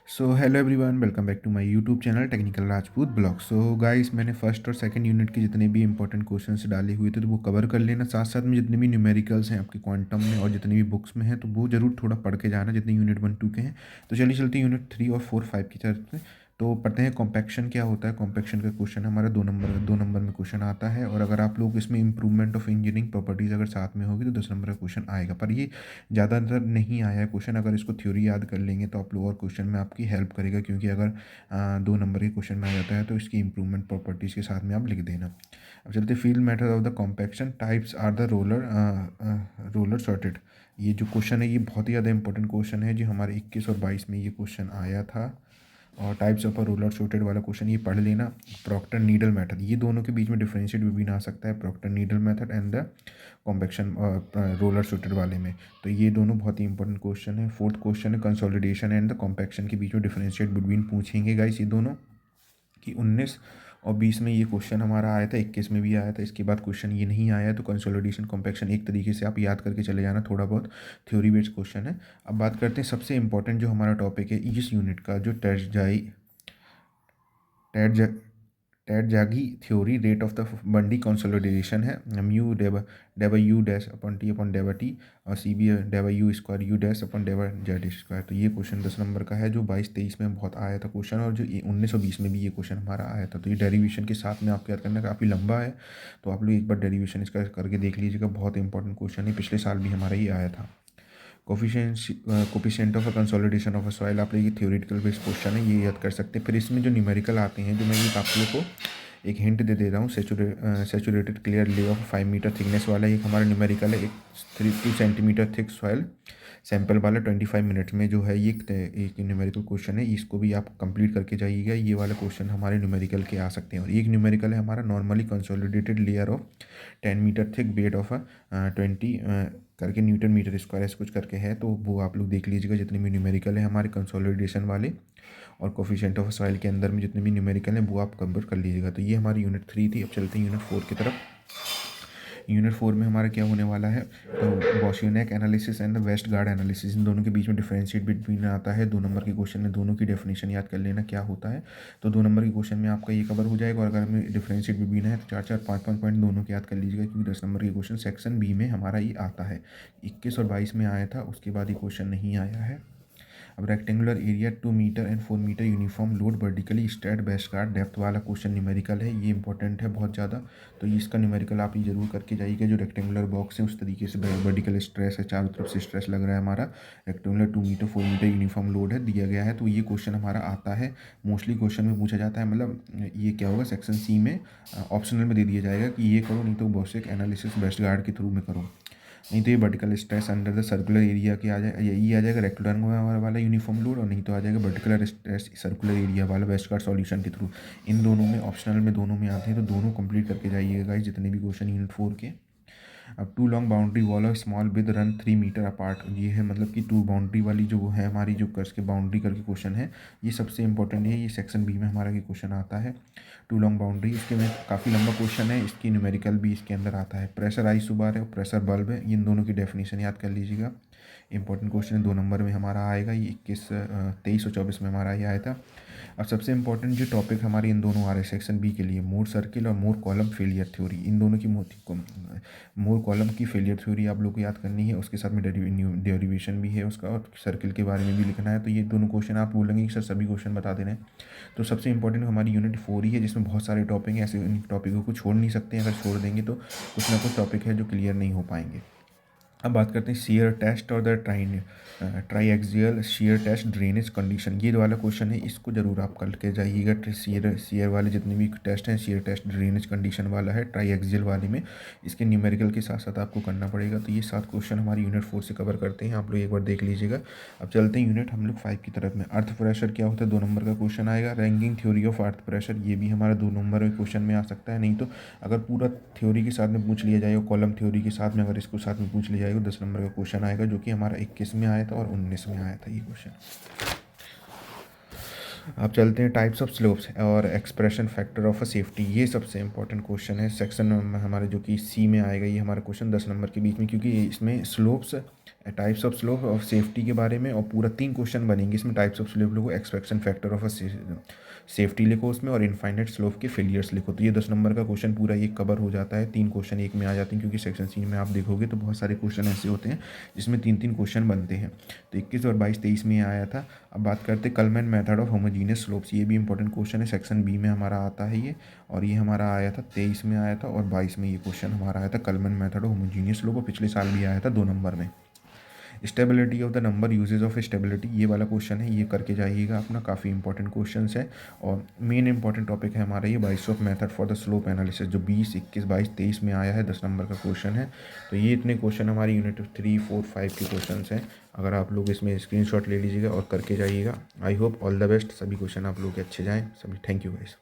So hello everyone, welcome back to my YouTube channel technical Rajput blog. So guys, मैंने first और second unit के जितने भी important questions डाले हुए थे तो वो कवर कर लेना। साथ साथ में जितने भी न्यूमेरिकल्स हैं आपके क्वांटम में और जितने भी बुक्स में हैं तो वो जरूर थोड़ा पढ़ के जाना, जितने यूनिट 1 2 के हैं। तो चलिए चलते हैं यूनिट 3 और 4 5 की तरफ। तो पढ़ते हैं कॉम्पैक्शन क्या होता है। कॉम्पैक्शन का क्वेश्चन हमारा 2 नंबर में क्वेश्चन आता है, और अगर आप लोग इसमें इंप्रूवमेंट ऑफ इंजीनियरिंग प्रॉपर्टीज़ अगर साथ में होगी तो 10 नंबर का क्वेश्चन आएगा। पर ये ज़्यादातर नहीं आया है क्वेश्चन। अगर इसको थ्योरी याद कर लेंगे तो आप लोग और क्वेश्चन में आपकी हेल्प करेगा, क्योंकि अगर 2 नंबर के क्वेश्चन में आ जाता है तो इसकी इंप्रूवमेंट प्रॉपर्टीज़ के साथ में आप लिख देना। अब चलते field method of the compaction types are the roller sorted. ये जो क्वेश्चन है ये बहुत ही ज़्यादा इंपॉर्टेंट क्वेश्चन है, जो हमारे 21 और 22 में ये क्वेश्चन आया था। और types of a roller shooted वाला क्वेश्चन ये पढ़ लेना। प्रॉक्टर नीडल मेथड, ये दोनों के बीच में डिफरेंशिएट भी ना आ सकता है, Proctor needle method and the compaction roller shooted वाले में। तो ये दोनों बहुत ही इंपॉर्टेंट क्वेश्चन है। फोर्थ क्वेश्चन है कंसोलिडेशन एंड द कॉम्पैक्शन के बीच में डिफरेंशिएट बिटवीन पूछेंगे गाइस ये दोनों, कि 19 और 20 में ये क्वेश्चन हमारा आया था, 21 में भी आया था। इसके बाद क्वेश्चन ये नहीं आया है। तो कंसोलिडेशन कॉम्पैक्शन एक तरीके से आप याद करके चले जाना, थोड़ा बहुत थ्योरी बेस्ड क्वेश्चन है। अब बात करते हैं सबसे इंपॉर्टेंट जो हमारा टॉपिक है इस यूनिट का, जो टैड टैड जागी थ्योरी रेट ऑफ द बंडी कंसोलिडेशन है। म्यू डेवा u dash upon t upon डेवा टी, और सी बी डेवा u square u dash upon डेवा जेड स्क्वायर। तो ये क्वेश्चन 10 नंबर का है, जो 22 23 में बहुत आया था क्वेश्चन, और जो 19 और 20 में भी ये क्वेश्चन हमारा आया था। तो ये डेरिवेशन के साथ में आपको याद करना काफ़ी लंबा है, तो आप लोग एक बार डेरिवेशन इसका करके देख लीजिएगा। बहुत इंपॉर्टेंट क्वेश्चन है, पिछले साल भी हमारा ये आया था। Coefficient of a consolidation of a soil, आप लोग ये थ्योरेटिकल बेस्ड क्वेश्चन है, ये याद कर सकते हैं। फिर इसमें जो न्यूमेरिकल आते हैं, जो मैं ये आप लोग को एक हिंट दे रहा हूँ। Saturated clay layer of 5 metre thickness वाला एक हमारा न्यूमेरिकल है। एक 2 सेंटीमीटर थिक सॉइल सैंपल वाला 25 मिनट्स में जो है, ये एक न्यूमेरिकल क्वेश्चन है। इसको भी आप कंप्लीट करके जाइएगा। ये वाला क्वेश्चन हमारे न्यूमेरिकल के आ सकते हैं। और एक न्यूमेरिकल है हमारा normally consolidated layer of 10 metre thick bed of 20 करके न्यूटन मीटर स्क्वायर ऐसे कुछ करके है। तो वो आप लोग देख लीजिएगा, जितने भी न्यूमेरिकल है हमारे कंसोलिडेशन वाले और कोफिशिएंट ऑफ सॉइल के अंदर में जितने भी न्यूमेरिकल हैं वो आप कंप्लीट कर लीजिएगा। तो ये हमारी यूनिट 3 थी। अब चलते हैं यूनिट 4 की तरफ। यूनिट 4 में हमारा क्या होने वाला है, तो Boussinesq analysis and the Westergaard analysis, इन दोनों के बीच में डिफरेंशिएट बिटवीन आता है। 2 नंबर के क्वेश्चन में दोनों की डेफिनेशन याद कर लेना क्या होता है। तो 2 नंबर के क्वेश्चन में आपका ये कवर हो जाएगा। और अगर हमें डिफरेंशिएट बिटवीन है तो 4 4 5 5 पॉइंट दोनों के याद कर लीजिएगा, क्योंकि 10 नंबर के क्वेश्चन सेक्शन बी में हमारा ये आता है। 21 और 22 में आया था, उसके बाद ये क्वेश्चन नहीं आया है। अब rectangular area 2 metre and 4 metre uniform load vertically straight best guard depth वाला क्वेश्चन न्यूमेरिकल है, ये इंपॉर्टेंट है बहुत ज़्यादा। तो इसका न्यूमेरिकल आप ये जरूर करके जाइएगा। जो रेक्टेंगुलर बॉक्स है उस तरीके से वर्टिकल स्ट्रेस है, चारों तरफ से स्ट्रेस लग रहा है हमारा। Rectangular 2 metre 4 metre uniform load है दिया गया है। तो ये क्वेश्चन हमारा आता है, मोस्टली क्वेश्चन में पूछा जाता है। मतलब ये क्या होगा, सेक्शन सी में ऑप्शनल में दे दिया जाएगा कि ये करो, नहीं तो बॉसिक एनालिसिस बेस्ट गार्ड के थ्रू में करो। नहीं तो ये vertical stress under the circular area के आ जाए, यही आ जाएगा रेक्टेंगुलर वाला यूनिफॉर्म लोड, और नहीं तो आ जाएगा वर्टिकल स्ट्रेस सर्कुलर एरिया वाला वेस्टगार्ड सॉल्यूशन के थ्रू। इन दोनों में ऑप्शनल में दोनों में आते हैं, तो दोनों कंप्लीट करके जाइएगा गाइस, जितने भी क्वेश्चन यूनिट 4 के। अब टू लॉन्ग बाउंड्री वॉल और small with run 3 metre apart, ये है मतलब कि टू बाउंड्री वाली जो है हमारी, जो कर्स के बाउंड्री करके क्वेश्चन है, ये सबसे इंपॉर्टेंट है। ये सेक्शन बी में हमारा ये क्वेश्चन आता है। टू लॉन्ग बाउंड्री, इसके में काफ़ी लंबा क्वेश्चन है, इसकी न्यूमेरिकल भी इसके अंदर आता है। प्रेशर आइसोबार है और प्रेशर बल्ब है, इन दोनों की डेफिनेशन याद कर लीजिएगा। इंपॉर्टेंट क्वेश्चन 2 नंबर में हमारा आएगा। ये 21 23 और 24 में हमारा ये आया था। अब सबसे इंपॉर्टेंट जो टॉपिक हमारे इन दोनों आ रहे हैं सेक्शन बी के लिए, मोर सर्किल और मोर कॉलम फेलियर थ्योरी, इन दोनों की मोर कॉलम की फेलियर थ्योरी आप लोग को याद करनी है। उसके साथ में डेरिवेशन भी है उसका, और सर्किल के बारे में भी लिखना है। तो ये दोनों क्वेश्चन आप बोलेंगे कि सर सभी क्वेश्चन बता दे रहे हैं। तो सबसे इंपॉर्टेंट हमारी यूनिट 4 ही है, जिसमें बहुत सारे टॉपिक हैं। ऐसे इन टॉपिकों को छोड़ नहीं सकते हैं, अगर छोड़ देंगे तो कुछ ना कुछ टॉपिक है जो क्लियर नहीं हो पाएंगे। अब बात करते हैं शियर टेस्ट और the tri shear test drainage condition, ये वाला क्वेश्चन है, इसको जरूर आप करके जाइएगा। शियर वाले जितने भी टेस्ट हैं, शियर टेस्ट ड्रेनेज कंडीशन वाला है ट्राई वाले में, इसके न्यूमेरिकल के साथ साथ आपको करना पड़ेगा। तो ये 7 क्वेश्चन हमारी यूनिट 4 से कवर करते हैं, आप लोग एक बार देख लीजिएगा। अब चलते हैं यूनिट हम लोग 5 की तरफ में। अर्थ प्रेशर क्या होता है, 2 नंबर का क्वेश्चन आएगा। Ranking theory of earth pressure, ये भी हमारा 2 नंबर में क्वेश्चन में आ सकता है। नहीं तो अगर पूरा थ्योरी के साथ में पूछ लिया जाएगा, कॉलम थ्योरी के साथ में अगर इसको साथ में पूछ लिया जाएगा, 10 नंबर का क्वेश्चन आएगा, जो कि हमारा 21 में आया था और 19 में आया था ये क्वेश्चन। अब चलते हैं टाइप्स ऑफ स्लोप्स और expression factor of a safety, ये सबसे इंपॉर्टेंट क्वेश्चन है सेक्शन हमारे, जो कि सी में आएगा ये हमारा क्वेश्चन 10 नंबर के बीच में, क्योंकि इसमें slopes types of slope of safety के बारे में, और पूरा 3 क्वेश्चन बनेंगे इसमें। टाइप्स ऑफ स्लोप लिखो, expectation factor of a safety लिखो उसमें, और इनफाइनाइट स्लोप के फेलियर्स लिखो। तो ये 10 नंबर का क्वेश्चन पूरा ये कवर हो जाता है। 3 क्वेश्चन एक में आ जाते हैं, क्योंकि सेक्शन सी में आप देखोगे तो बहुत सारे क्वेश्चन ऐसे होते हैं जिसमें 3-3 क्वेश्चन बनते हैं। तो 21 और 22 23 में आया था। अब बात करते हैं कलमैन मेथड ऑफ होमोजीनियस स्लोप्स। ये भी इंपॉर्टेंट क्वेश्चन है, सेक्शन बी में हमारा आता है ये, और ये हमारा आया था 23 में आया था, और 22 में ये क्वेश्चन हमारा आया था Culmann method of homogeneous slope, और पिछले साल भी आया था 2 नंबर में। Stability of the number, usages of stability, ये वाला क्वेश्चन है, ये करके जाइएगा अपना, काफ़ी इंपॉर्टेंट क्वेश्चन है। और मेन इंपॉर्टेंट टॉपिक है हमारा ये बाइसॉफ method for the slope analysis, जो 20, 21, 22, 23 में आया है, 10 नंबर का क्वेश्चन है। तो ये इतने क्वेश्चन हमारी यूनिट 3, 4, 5 के क्वेश्चन हैं। अगर आप लोग इसमें स्क्रीनशॉट ले लीजिएगा और करके जाइएगा। I hope all the best, सभी क्वेश्चन आप लोग के अच्छे जाएँ सभी। Thank you guys.